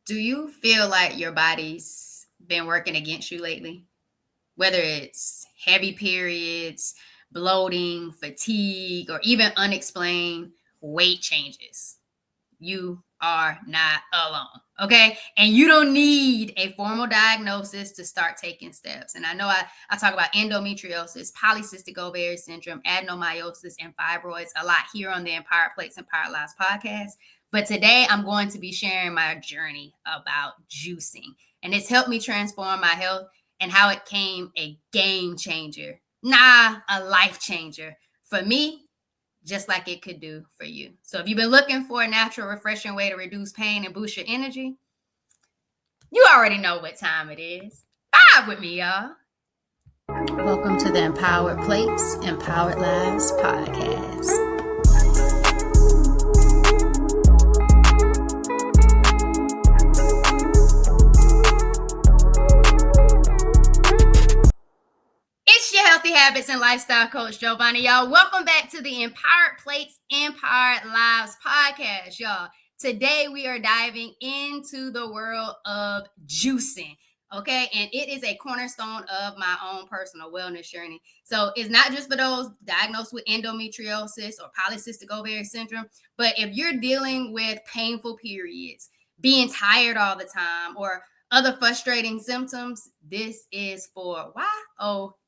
Do you feel like your body's been working against you lately? Whether it's heavy periods, bloating, fatigue, or even unexplained weight changes, you are not alone. Okay. And you don't need a formal diagnosis to start taking steps. And I know I talk about endometriosis, polycystic ovary syndrome, adenomyosis, and fibroids a lot here on the Empowered Plates, Empowered Lives podcast. But today I'm going to be sharing my journey about juicing. And it's helped me transform my health and how it came a game changer, a life changer for me, just like it could do for you. So if you've been looking for a natural, refreshing way to reduce pain and boost your energy, you already know what time it is. Vibe with me, y'all. Welcome to the Empowered Plates, Empowered Lives podcast. Healthy Habits and Lifestyle Coach Jovonnie, y'all. Welcome back to the Empowered Plates, Empowered Lives podcast, y'all. Today we are diving into the world of juicing, okay? And it is a cornerstone of my own personal wellness journey. So it's not just for those diagnosed with endometriosis or polycystic ovary syndrome, but if you're dealing with painful periods, being tired all the time, or other frustrating symptoms, this is for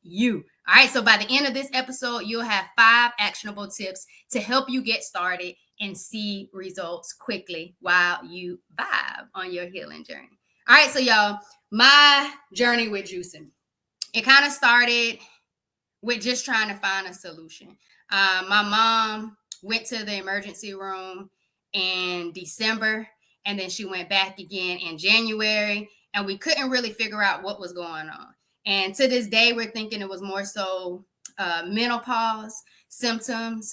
you. All right, so by the end of this episode, you'll have 5 actionable tips to help you get started and see results quickly while you vibe on your healing journey. All right, so y'all, my journey with juicing, it kind of started with just trying to find a solution. My mom went to the emergency room in December, and then she went back again in January, and we couldn't really figure out what was going on. And to this day, we're thinking it was more so menopause symptoms.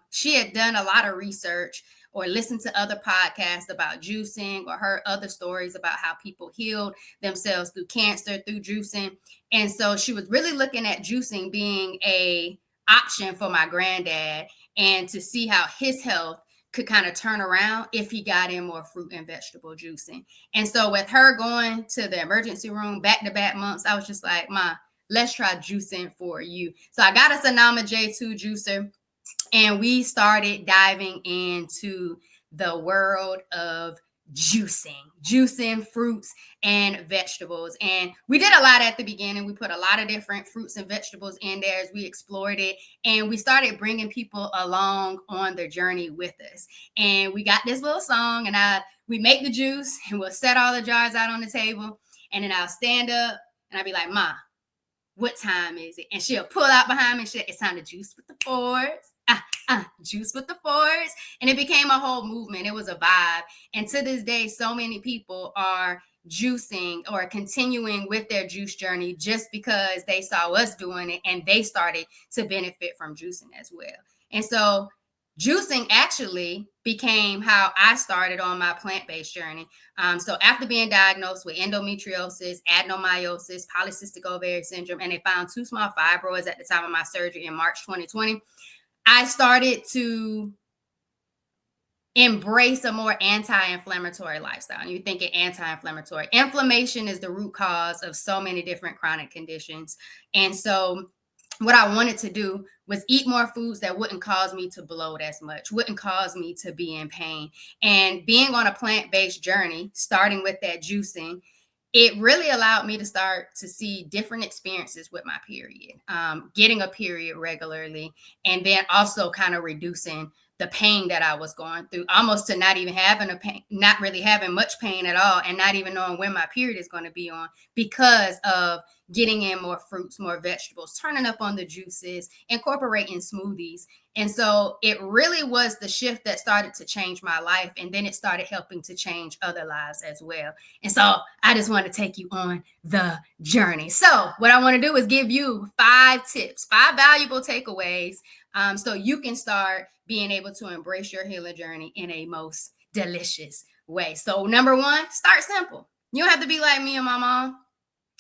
She had done a lot of research or listened to other podcasts about juicing or heard other stories about how people healed themselves through cancer, through juicing. And so she was really looking at juicing being an option for my granddad and to see how his health could kind of turn around if he got in more fruit and vegetable juicing. And so with her going to the emergency room back-to-back months, I was just like, Ma, let's try juicing for you. So I got us a Nama J2 juicer, and we started diving into the world of juicing fruits and vegetables. And we did a lot at the beginning. We put a lot of different fruits and vegetables in there as we explored it. And we started bringing people along on the journey with us. And we got this little song, and we make the juice, and we'll set all the jars out on the table. And then I'll stand up and I'll be like, Ma, what time is it? And she'll pull out behind me and it's time to juice with the fours. Juice with the fours. And it became a whole movement. It was a vibe. And to this day, so many people are juicing or continuing with their juice journey just because they saw us doing it and they started to benefit from juicing as well. And so juicing actually became how I started on my plant-based journey. So after being diagnosed with endometriosis, adenomyosis, polycystic ovary syndrome, and they found 2 small fibroids at the time of my surgery in March 2020, I started to embrace a more anti-inflammatory lifestyle. And you're thinking anti-inflammatory. Inflammation is the root cause of so many different chronic conditions. And so what I wanted to do was eat more foods that wouldn't cause me to bloat as much, wouldn't cause me to be in pain. And being on a plant-based journey, starting with that juicing, it really allowed me to start to see different experiences with my period, getting a period regularly, and then also kind of reducing the pain that I was going through, almost to not even having a pain, not really having much pain at all, and not even knowing when my period is going to be on because of getting in more fruits, more vegetables, turning up on the juices, incorporating smoothies. And so it really was the shift that started to change my life. And then it started helping to change other lives as well. And so I just want to take you on the journey. So what I want to do is give you 5 tips, 5 valuable takeaways, so you can start being able to embrace your healing journey in a most delicious way. So number 1, start simple. You don't have to be like me and my mom.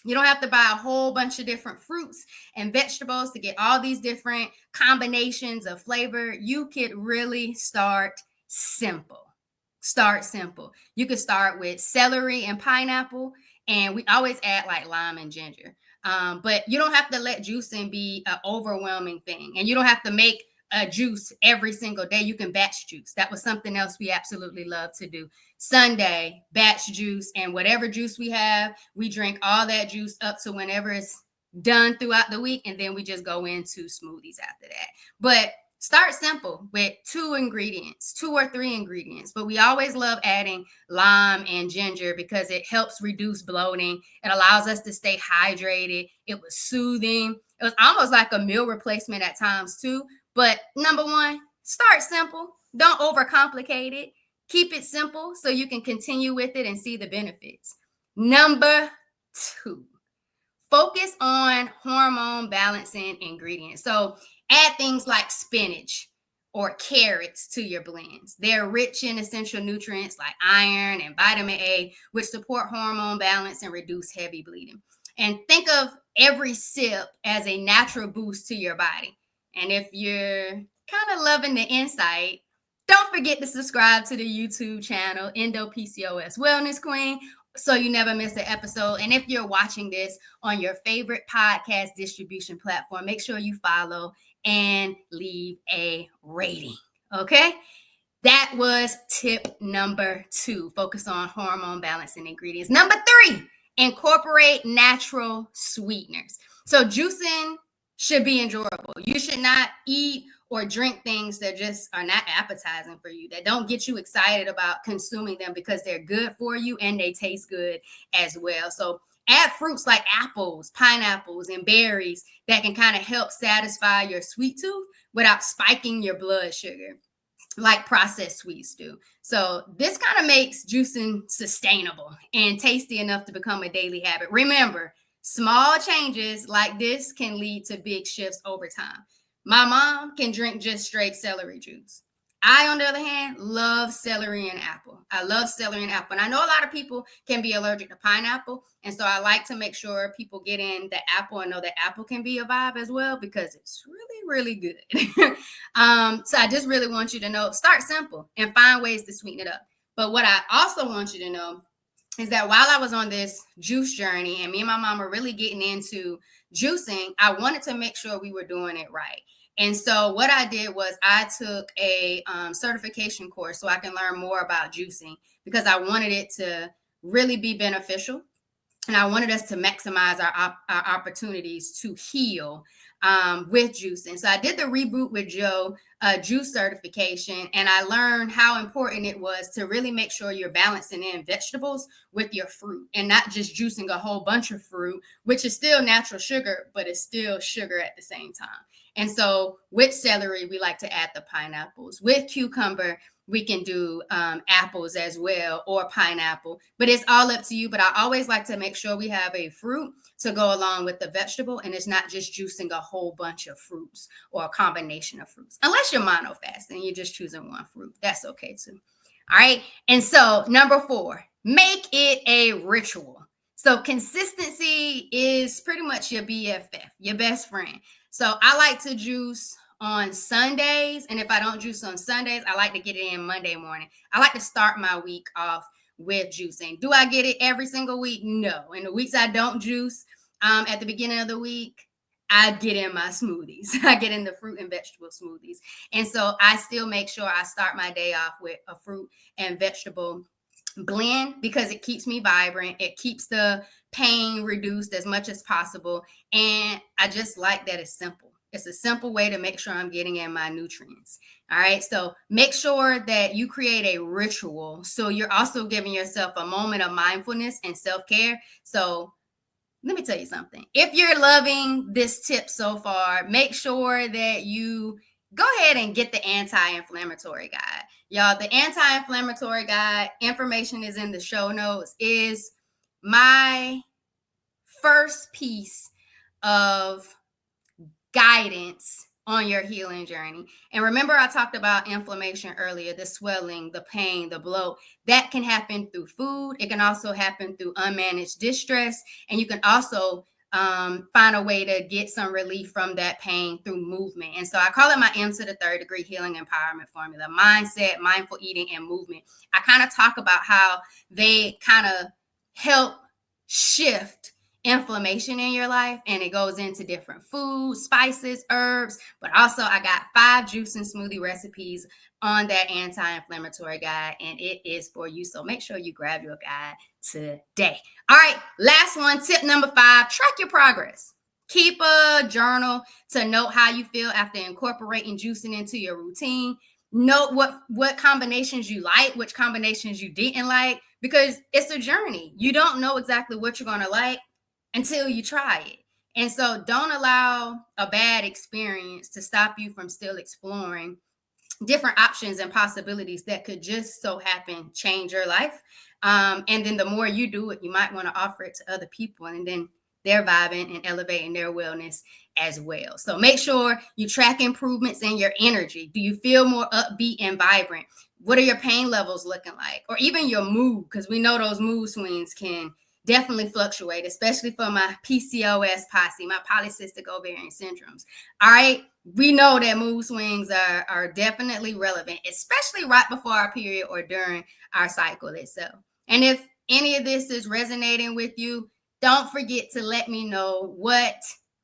You don't have to buy a whole bunch of different fruits and vegetables to get all these different combinations of flavor. You could really start simple. Start simple. You could start with celery and pineapple, and we always add like lime and ginger. But you don't have to let juicing be an overwhelming thing, and you don't have to make a juice every single day. You can batch juice. That was something else we absolutely love to do. Sunday, batch juice, and whatever juice we have, we drink all that juice up to whenever it's done throughout the week, and then we just go into smoothies after that. But start simple with 2 or 3 ingredients, but we always love adding lime and ginger because it helps reduce bloating. It allows us to stay hydrated. It was soothing. It was almost like a meal replacement at times too. But number one, start simple. Don't overcomplicate it. Keep it simple so you can continue with it and see the benefits. Number 2, focus on hormone balancing ingredients. So add things like spinach or carrots to your blends. They're rich in essential nutrients like iron and vitamin A, which support hormone balance and reduce heavy bleeding. And think of every sip as a natural boost to your body. And if you're kind of loving the insight, don't forget to subscribe to the YouTube channel, PCOS Wellness Queen, so you never miss an episode. And if you're watching this on your favorite podcast distribution platform, make sure you follow and leave a rating. Okay? That was tip number 2. Focus on hormone balancing ingredients. Number 3, incorporate natural sweeteners. So juicing should be enjoyable. You should not eat or drink things that just are not appetizing for you, that don't get you excited about consuming them because they're good for you and they taste good as well. So add fruits like apples, pineapples, and berries that can kind of help satisfy your sweet tooth without spiking your blood sugar like processed sweets do. So this kind of makes juicing sustainable and tasty enough to become a daily habit. Remember, small changes like this can lead to big shifts over time. My mom can drink just straight celery juice. I, on the other hand, love celery and apple. I love celery and apple. And I know a lot of people can be allergic to pineapple. And so I like to make sure people get in the apple and know that apple can be a vibe as well because it's really, really good. So I just really want you to know, start simple and find ways to sweeten it up. But what I also want you to know is that while I was on this juice journey and me and my mom were really getting into juicing, I wanted to make sure we were doing it right. And so what I did was I took a certification course so I can learn more about juicing because I wanted it to really be beneficial. And I wanted us to maximize our opportunities to heal with juicing. So I did the Reboot with Joe juice certification, and I learned how important it was to really make sure you're balancing in vegetables with your fruit and not just juicing a whole bunch of fruit, which is still natural sugar, but it's still sugar at the same time. And so with celery, we like to add the pineapples. With cucumber, we can do apples as well or pineapple, but it's all up to you. But I always like to make sure we have a fruit to go along with the vegetable, and it's not just juicing a whole bunch of fruits or a combination of fruits. Unless you're mono-fasting and you're just choosing one fruit, that's okay too. All right. And so number 4, make it a ritual. So consistency is pretty much your BFF, your best friend. So I like to juice on Sundays. And if I don't juice on Sundays, I like to get it in Monday morning. I like to start my week off with juicing. Do I get it every single week? No. In the weeks I don't juice at the beginning of the week, I get in my smoothies. I get in the fruit and vegetable smoothies. And so I still make sure I start my day off with a fruit and vegetable blend because it keeps me vibrant. It keeps the pain reduced as much as possible. And I just like that it's simple. It's a simple way to make sure I'm getting in my nutrients. All right. So make sure that you create a ritual. So you're also giving yourself a moment of mindfulness and self-care. So let me tell you something. If you're loving this tip so far, make sure that you go ahead and get the anti-inflammatory guide. Y'all, the anti-inflammatory guide, information is in the show notes, is my first piece of guidance on your healing journey. And remember, I talked about inflammation earlier, the swelling, the pain, the bloat. That can happen through food. It can also happen through unmanaged distress. And you can also find a way to get some relief from that pain through movement. And so I call it my M to the third degree healing empowerment formula: mindset, mindful eating, and movement. I kind of talk about how they kind of help shift inflammation in your life, and it goes into different foods, spices, herbs, but also I got 5 juice and smoothie recipes on that anti-inflammatory guide, and it is for you. So make sure you grab your guide today. All right, last one, tip number 5, track your progress. Keep a journal to note how you feel after incorporating juicing into your routine. Note what combinations you like, which combinations you didn't like, because it's a journey. You don't know exactly what you're going to like until you try it. And so don't allow a bad experience to stop you from still exploring different options and possibilities that could just so happen change your life. And then the more you do it, you might want to offer it to other people, and then they're vibing and elevating their wellness as well. So make sure you track improvements in your energy. Do you feel more upbeat and vibrant? What are your pain levels looking like? Or even your mood, because we know those mood swings can definitely fluctuate, especially for my PCOS posse, my polycystic ovarian syndromes. All right, we know that mood swings are definitely relevant, especially right before our period or during our cycle itself. And if any of this is resonating with you, don't forget to let me know what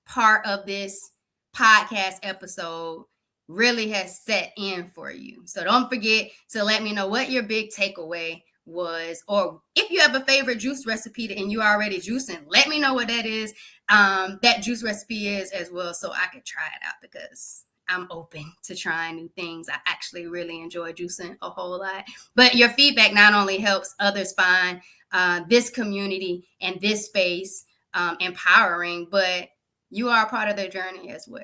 part of this podcast episode really has set in for you. So don't forget to let me know what your big takeaway was, or if you have a favorite juice recipe and you already juicing, let me know what that is, that juice recipe is as well, so I could try it out, because I'm open to trying new things. I actually really enjoy juicing a whole lot. But your feedback not only helps others find this community and this space empowering, but you are a part of their journey as well.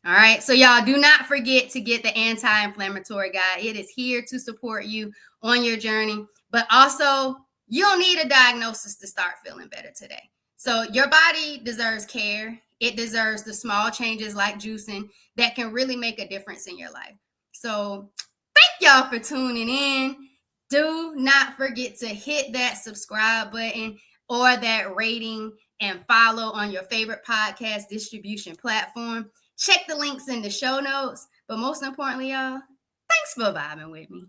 All right, so y'all do not forget to get the anti-inflammatory guide. It is here to support you on your journey, but also you don't need a diagnosis to start feeling better today. So your body deserves care. It deserves the small changes like juicing that can really make a difference in your life. So thank y'all for tuning in. Do not forget to hit that subscribe button or that rating and follow on your favorite podcast distribution platform. Check the links in the show notes. But most importantly, y'all, thanks for vibing with me.